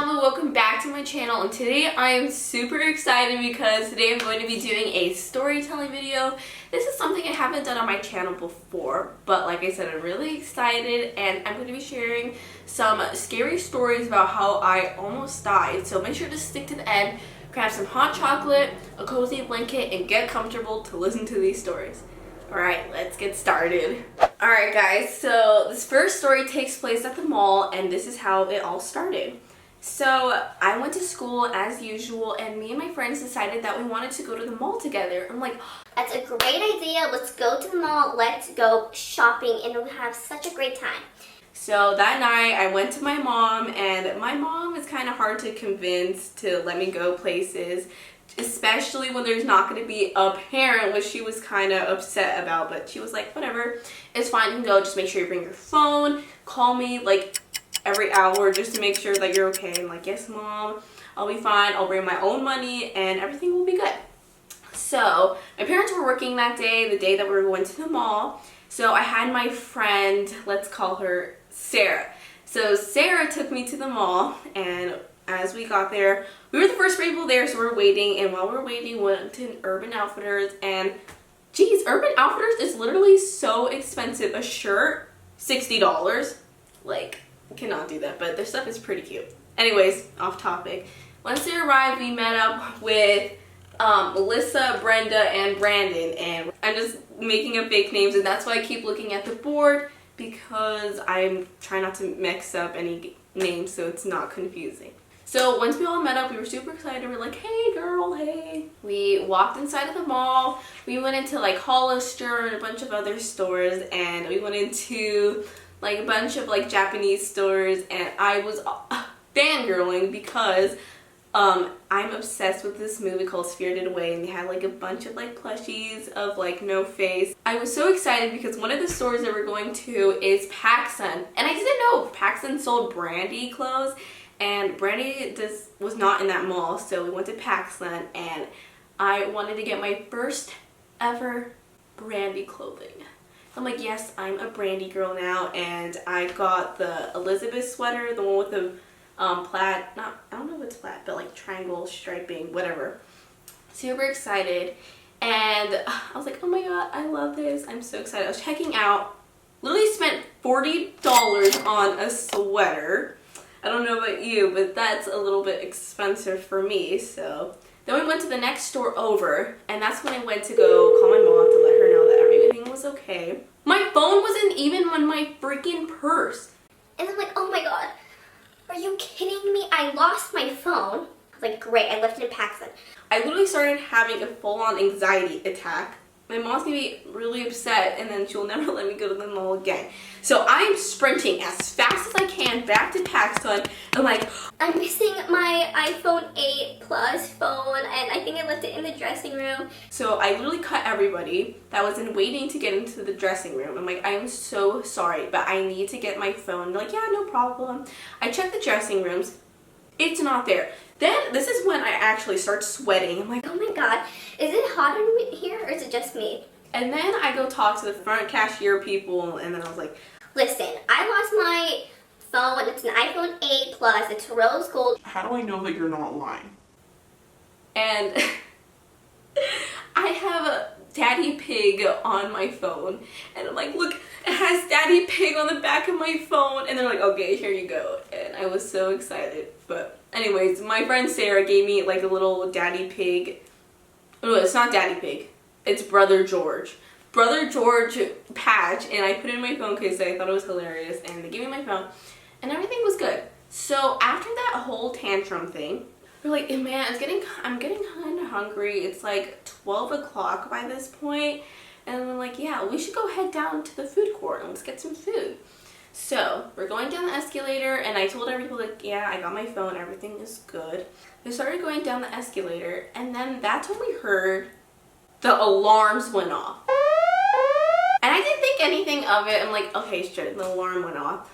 Alba, welcome back to my channel, and today I am super excited because today I'm going to be doing a storytelling video. This is something I haven't done on my channel before, but like I said, I'm really excited and I'm going to be sharing some scary stories about how I almost died. So make sure to stick to the end, grab some hot chocolate, a cozy blanket, and get comfortable to listen to these stories. Alright, let's get started. Alright guys, so this first story takes place at the mall, and this is how it all started. So I went to school as usual, and me and my friends decided that we wanted to go to the mall together. I'm like, that's a great idea. Let's go to the mall. Let's go shopping, and we'll have such a great time. So that night I went to my mom, and my mom is kind of hard to convince to let me go places, especially when there's not going to be a parent, which she was kind of upset about, but she was like, whatever, it's fine, you can go, just make sure you bring your phone, call me like every hour just to make sure that you're okay. I'm like, yes mom, I'll be fine, I'll bring my own money and everything will be good. So my parents were working that day, the day that we were going to the mall, so I had my friend, let's call her Sarah. So Sarah took me to the mall, and as we got there, we were the first people there, so we were waiting, and while we were waiting, we went to Urban Outfitters, and geez, Urban Outfitters is literally so expensive. A shirt, $60. Like, I cannot do that, but their stuff is pretty cute. Anyways, off topic. Once they arrived, we met up with Melissa, Brenda, and Brandon, and I'm just making up fake names, and that's why I keep looking at the board, because I'm trying not to mix up any names so it's not confusing. So once we all met up, we were super excited. We were like, hey girl, hey. We walked inside of the mall. We went into like Hollister and a bunch of other stores, and we went into like a bunch of like Japanese stores, and I was fangirling because I'm obsessed with this movie called Spirited Away, and they had like a bunch of like plushies of like No Face. I was so excited because one of the stores that we're going to is Paxson, and I didn't know Paxson sold Brandy clothes, and Brandy was not in that mall, so we went to Paxson, and I wanted to get my first ever Brandy clothing. I'm like, yes, I'm a Brandy girl now, and I got the Elizabeth sweater, the one with the plaid, I don't know if it's plaid, but like triangle striping, whatever. Super excited, and I was like, oh my god, I love this. I'm so excited. I was checking out, literally spent $40 on a sweater. I don't know about you, but that's a little bit expensive for me. So then we went to the next store over, and that's when I went to go call my mom to let her know that everything was okay. My phone wasn't even on my freaking purse. And I'm like, oh my god, are you kidding me? I lost my phone. I was like, great, I left it in Paxson. I literally started having a full-on anxiety attack. My mom's gonna be really upset, and then she'll never let me go to the mall again. So I'm sprinting as fast as I can back to Paxson. I'm like, I'm missing my iPhone 8 Plus phone, and I think I left it in the dressing room. So I literally cut everybody that was in waiting to get into the dressing room. I'm like, I am so sorry, but I need to get my phone. They're like, yeah, no problem. I checked the dressing rooms. It's not there. Then this is when I actually start sweating. I'm like, oh my god, is it hot in here, or is it just me? And then I go talk to the front cashier people, and then I was like, listen, I lost my phone. It's an iPhone 8 Plus. It's rose gold. How do I know that you're not lying? And I have a Daddy Pig on my phone, and I'm like, look, it has Daddy Pig on the back of my phone, and they're like, okay, here you go. And I was so excited. But anyways, my friend Sarah gave me like a little Daddy Pig. No, it's not Daddy Pig. It's Brother George patch, and I put it in my phone because I thought it was hilarious, and they gave me my phone, and everything was good. So after that whole tantrum thing, we're like, man, I'm getting kind of hungry. It's like 12 o'clock by this point, and I'm like, yeah, we should go head down to the food court and let's get some food. So we're going down the escalator, and I told everybody, like, yeah, I got my phone, everything is good. We started going down the escalator, and then that's when we heard the alarms went off. And I didn't think anything of it. I'm like, okay, sure, the alarm went off.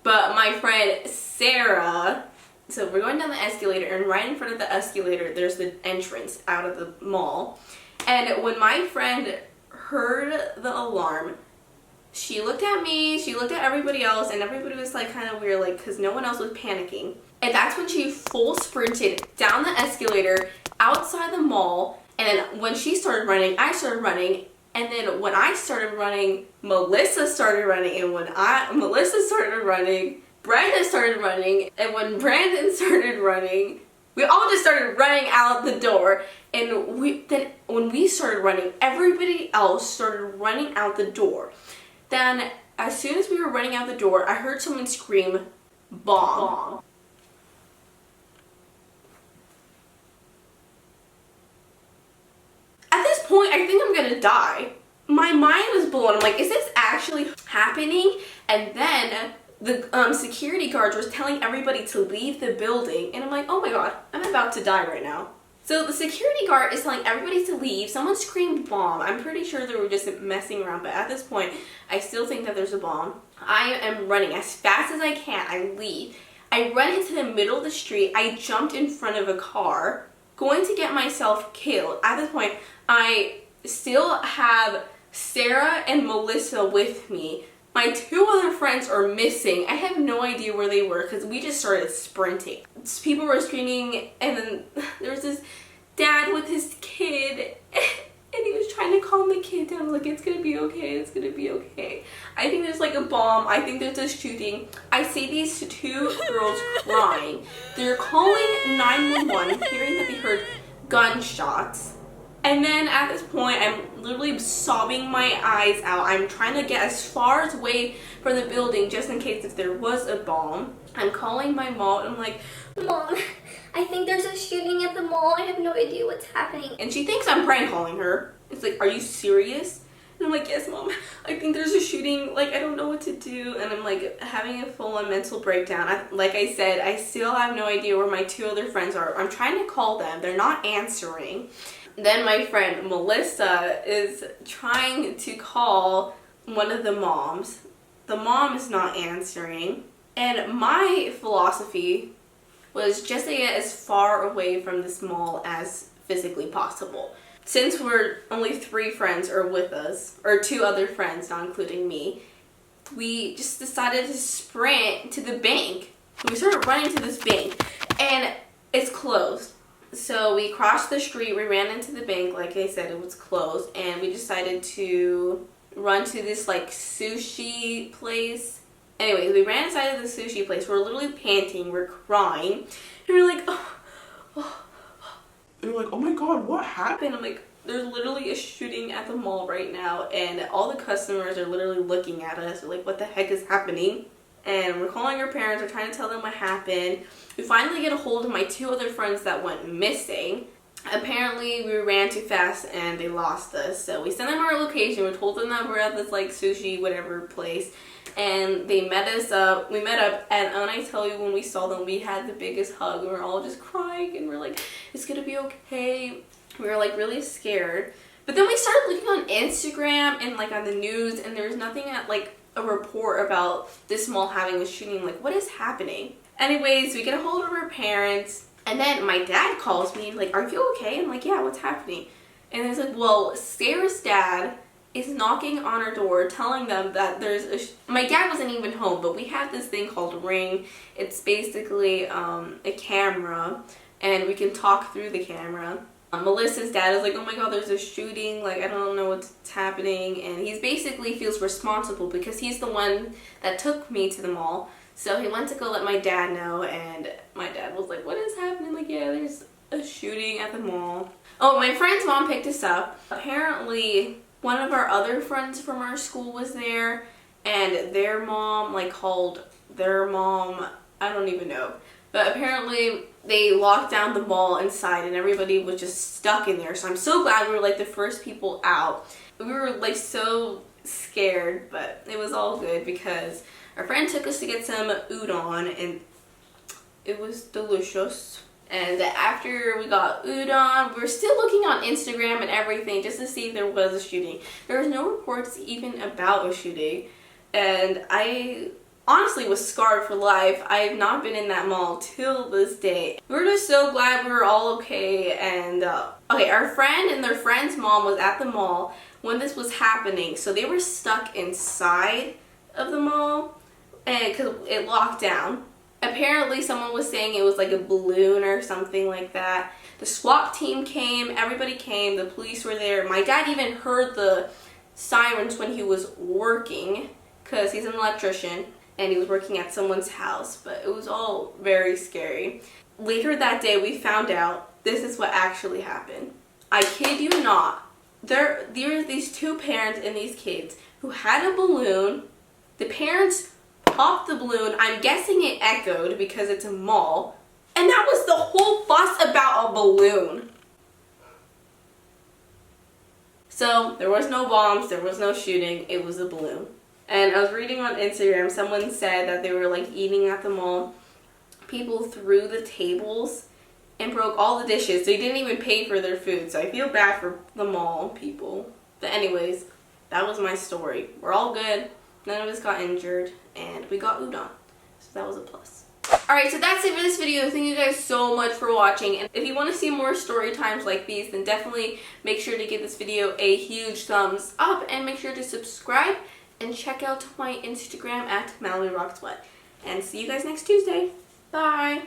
But my friend Sarah, so we're going down the escalator, and right in front of the escalator, there's the entrance out of the mall. And when my friend heard the alarm, She looked at me, she looked at everybody else, and everybody was like kind of weird, like, because no one else was panicking. And that's when she full sprinted down the escalator outside the mall. And then when she started running, I started running. And then when I started running, Melissa started running. And when Melissa started running, Brenda started running. And when Brandon started running, we all just started running out the door. And when we started running, everybody else started running out the door. Then as soon as we were running out the door, I heard someone scream, "Bomb." At this point, I think I'm gonna die. My mind was blown. I'm like, is this actually happening? And then the security guards was telling everybody to leave the building. And I'm like, oh my god, I'm about to die right now. So the security guard is telling everybody to leave. Someone screamed bomb. I'm pretty sure they were just messing around. But at this point, I still think that there's a bomb. I am running as fast as I can. I leave. I run into the middle of the street. I jumped in front of a car, going to get myself killed. At this point, I still have Sarah and Melissa with me. My two other friends are missing. I have no idea where they were because we just started sprinting. People were screaming, and then there was this dad with his kid, and he was trying to calm the kid down, like, it's gonna be okay, it's gonna be okay. I think there's like a bomb. I think there's a shooting. I see these two girls crying. They're calling 911, hearing that they heard gunshots. And then at this point, I'm literally sobbing my eyes out. I'm trying to get as far away from the building just in case if there was a bomb. I'm calling my mom and I'm like, Mom, I think there's a shooting at the mall. I have no idea what's happening. and she thinks I'm prank calling her. It's like, are you serious? And I'm like, yes, Mom, I think there's a shooting. Like, I don't know what to do. And I'm like having a full-on mental breakdown. Like I said, I still have no idea where my two other friends are. I'm trying to call them. They're not answering. Then my friend Melissa is trying to call one of the moms. The mom is not answering. And my philosophy was just to get as far away from this mall as physically possible. Since we're only 3 friends are with us, or 2 other friends, not including me, we just decided to sprint to the bank. We started running to this bank, and it's closed. So we crossed the street, we ran into the bank, like I said, it was closed, and we decided to run to this like sushi place. Anyways, we ran inside of the sushi place, we're literally panting, we're crying, and we're like, They're like, oh my god, what happened? and I'm like, there's literally a shooting at the mall right now, and all the customers are literally looking at us, they're like, what the heck is happening? And we're calling our parents, we're trying to tell them what happened. We finally get a hold of my 2 other friends that went missing. Apparently we ran too fast and they lost us. So we sent them our location, we told them that we're at this like sushi whatever place. And they met us up, we met up, and when I tell you, when we saw them, we had the biggest hug. We were all just crying and we're like, it's gonna be okay. We were like really scared. But then we started looking on Instagram and like on the news, and there's nothing at like a report about this mall having a shooting. Like, what is happening? Anyways, we get a hold of our parents, and then my dad calls me like, are you okay? I'm like, yeah, what's happening? And he's like, well, Sarah's dad is knocking on our door telling them that there's my dad wasn't even home, but we have this thing called Ring. It's basically a camera, and we can talk through the camera. Melissa's dad is like, oh my god, there's a shooting, like, I don't know what's happening, and he basically feels responsible because he's the one that took me to the mall. So he went to go let my dad know, and my dad was like, what is happening? Like, yeah, there's a shooting at the mall. Oh, my friend's mom picked us up. Apparently, one of our other friends from our school was there, and their mom, like, called their mom, I don't even know. But apparently they locked down the mall inside and everybody was just stuck in there. So I'm so glad we were like the first people out. We were like so scared, but it was all good because our friend took us to get some udon and it was delicious. And after we got udon, we were still looking on Instagram and everything just to see if there was a shooting. There was no reports even about a shooting. And I honestly was scarred for life. I have not been in that mall till this day. We're just so glad we were all okay. And okay, our friend and their friend's mom was at the mall when this was happening, so they were stuck inside of the mall because it locked down. Apparently someone was saying it was like a balloon or something like that. The SWAT team came, everybody came, the police were there. My dad even heard the sirens when he was working because he's an electrician and he was working at someone's house, but it was all very scary. Later that day we found out this is what actually happened. I kid you not. There were these two parents and these kids who had a balloon. The parents popped the balloon. I'm guessing it echoed because it's a mall. And that was the whole fuss about a balloon. So there was no bombs, there was no shooting, it was a balloon. And I was reading on Instagram, someone said that they were like eating at the mall. People threw the tables and broke all the dishes. They didn't even pay for their food, so I feel bad for the mall people. But anyways, that was my story. We're all good, none of us got injured, and we got udon, so that was a plus. Alright, so that's it for this video. Thank you guys so much for watching, and if you want to see more story times like these, then definitely make sure to give this video a huge thumbs up, and make sure to subscribe, and check out my Instagram at MalloryRocksWhat. And see you guys next Tuesday. Bye!